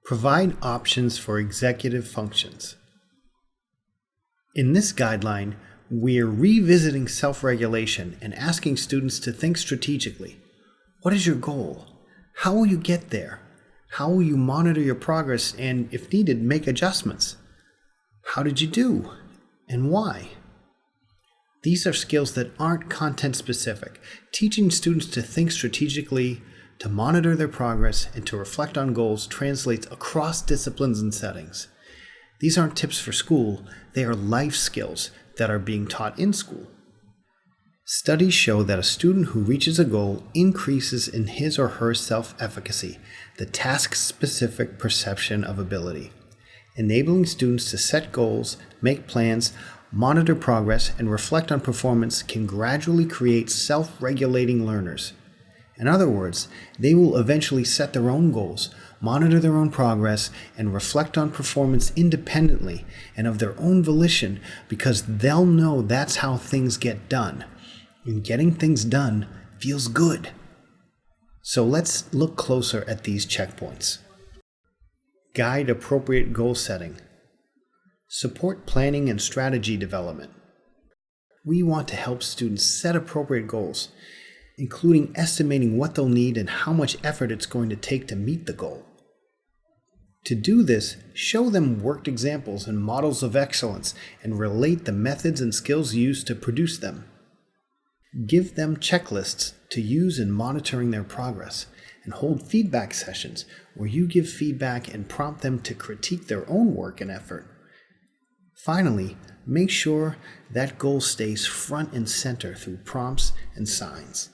Provide options for executive functions. In this guideline, we're revisiting self-regulation and asking students to think strategically. What is your goal? How will you get there? How will you monitor your progress and, if needed, make adjustments? How did you do? And why? These are skills that aren't content-specific. Teaching students to think strategically, to monitor their progress, and to reflect on goals translates across disciplines and settings. These aren't tips for school, they are life skills that are being taught in school. Studies show that a student who reaches a goal increases in his or her self-efficacy, the task-specific perception of ability. Enabling students to set goals, make plans, monitor progress, and reflect on performance can gradually create self-regulating learners. In other words, they will eventually set their own goals, monitor their own progress, and reflect on performance independently and of their own volition because they'll know that's how things get done. And getting things done feels good. So let's look closer at these checkpoints. Guide appropriate goal setting. Support planning and strategy development. We want to help students set appropriate goals, including estimating what they'll need and how much effort it's going to take to meet the goal. To do this, show them worked examples and models of excellence and relate the methods and skills used to produce them. Give them checklists to use in monitoring their progress, and hold feedback sessions where you give feedback and prompt them to critique their own work and effort. Finally, make sure that goal stays front and center through prompts and signs.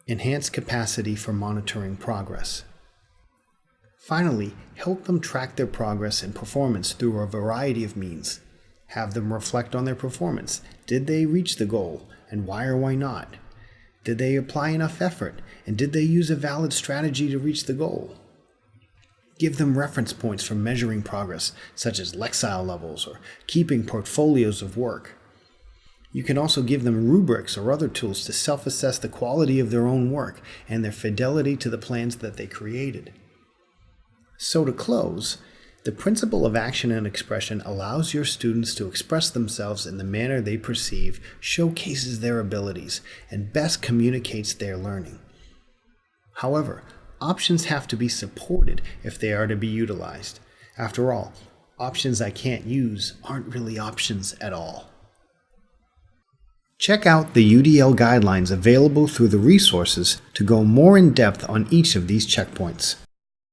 Enhance capacity for monitoring progress. Finally, help them track their progress and performance through a variety of means. Have them reflect on their performance. Did they reach the goal, and why or why not? Did they apply enough effort, and did they use a valid strategy to reach the goal? Give them reference points for measuring progress, such as Lexile levels or keeping portfolios of work. You can also give them rubrics or other tools to self-assess the quality of their own work and their fidelity to the plans that they created. So to close, the principle of action and expression allows your students to express themselves in the manner they perceive, showcases their abilities, and best communicates their learning. However, options have to be supported if they are to be utilized. After all, options I can't use aren't really options at all. Check out the UDL guidelines available through the resources to go more in depth on each of these checkpoints.